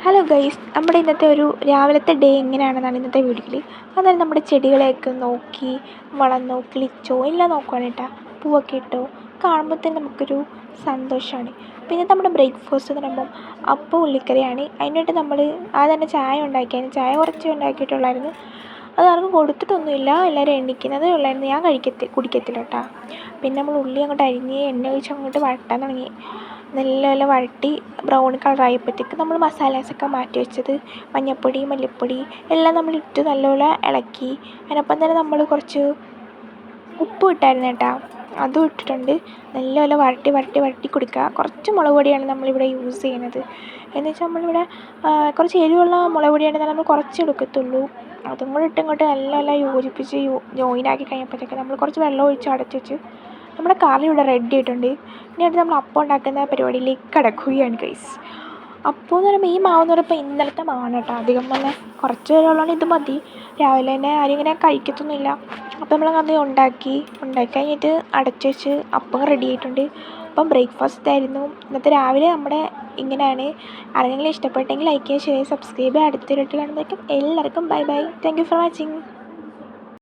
Hello guys, നമ്മുടെ ഇന്നത്തെ ഒരു രാവിലത്തെ ഡേ എങ്ങനെയാണെന്നാണ് ഇന്നത്തെ വീഡിയോയിൽ. അതായത് നമ്മുടെ ചെടികളെയൊക്കെ നോക്കി വളർന്നോ കിളിച്ചോ എല്ലാം നോക്കുകയാണ് കേട്ടോ. പൂവൊക്കെ ഇട്ടോ കാണുമ്പോൾ തന്നെ നമുക്കൊരു സന്തോഷമാണ്. പിന്നെ നമ്മുടെ ബ്രേക്ക്ഫാസ്റ്റ് എന്ന് പറയുമ്പം അപ്പം ഉള്ളിക്കറിയാണ്. അതിനായിട്ട് നമ്മൾ തന്നെ ചായ ഉണ്ടാക്കിയായിരുന്നു. ചായ കുറച്ച് ഉണ്ടാക്കിയിട്ടുള്ളായിരുന്നു. അത് ആർക്കും കൊടുത്തിട്ടൊന്നുമില്ല, എല്ലാവരും എണ്ണിക്കുന്നതേ ഉള്ളായിരുന്നു. ഞാൻ കുടിക്കത്തില്ല കേട്ടോ. പിന്നെ നമ്മൾ ഉള്ളി അങ്ങോട്ട് അരിഞ്ഞ് എണ്ണ ഒഴിച്ച് അങ്ങോട്ട് വഴട്ടാൻ തുടങ്ങി. നല്ല വഴട്ടി ബ്രൗൺ കളറായപ്പോഴത്തേക്ക് നമ്മൾ മസാലാസൊക്കെ മാറ്റി വെച്ചത് മഞ്ഞൾപ്പൊടി, മല്ലിപ്പൊടി എല്ലാം നമ്മളിട്ട് നല്ലപോലെ ഇളക്കി. അതിനൊപ്പം തന്നെ നമ്മൾ കുറച്ച് ഉപ്പും ഇട്ടായിരുന്നു കേട്ടോ. അതും ഇട്ടിട്ടുണ്ട്. നല്ലപോലെ വഴട്ടി കൊടുക്കുക. കുറച്ച് മുളക് പൊടിയാണ് നമ്മളിവിടെ യൂസ് ചെയ്യുന്നത്. എന്ന് വെച്ചാൽ നമ്മളിവിടെ കുറച്ച് എരിവുള്ള മുളക് പൊടിയാണെങ്കിൽ നമ്മൾ കുറച്ച് എടുക്കത്തുള്ളൂ. അതും കൂടെ ഇങ്ങോട്ട് നല്ലപോലെ യോജിപ്പിച്ച് ജോയിനാക്കി കഴിഞ്ഞപ്പോഴത്തേക്ക് നമ്മൾ കുറച്ച് വെള്ളം ഒഴിച്ച് അടച്ച് വെച്ച് നമ്മുടെ കറി ഇവിടെ റെഡി ആയിട്ടുണ്ട്. ഇനി അടുത്ത് നമ്മൾ അപ്പം ഉണ്ടാക്കുന്ന പരിപാടിയിലേക്ക് കടക്കുകയാണ് ഗൈസ്. അപ്പോൾ എന്ന് പറയുമ്പോൾ ഈ മാവെന്ന് പറയുമ്പോൾ ഇന്നലത്തെ മാവാണ് കേട്ടോ. അധികം തന്നെ കുറച്ച് പേരുള്ളതുകൊണ്ട് ഇത് മതി. രാവിലെ തന്നെ ആരും ഇങ്ങനെ കഴിക്കത്തൊന്നുമില്ല. അപ്പോൾ നമ്മളത് ഉണ്ടാക്കി കഴിഞ്ഞിട്ട് അടച്ച് വെച്ച് അപ്പം റെഡി ആയിട്ടുണ്ട്. അപ്പം ബ്രേക്ക്ഫാസ്റ്റ് ആയിരുന്നു ഇന്നത്തെ രാവിലെ നമ്മുടെ ഇങ്ങനെയാണ്. ആരെങ്കിലും ഇഷ്ടപ്പെട്ടെങ്കിൽ ലൈക്ക് ചെയ്യുക, ഷെയർ, സബ്സ്ക്രൈബ്. അടുത്തൊരു കാണുമ്പോഴേക്കും എല്ലാവർക്കും bye. Thank you for watching.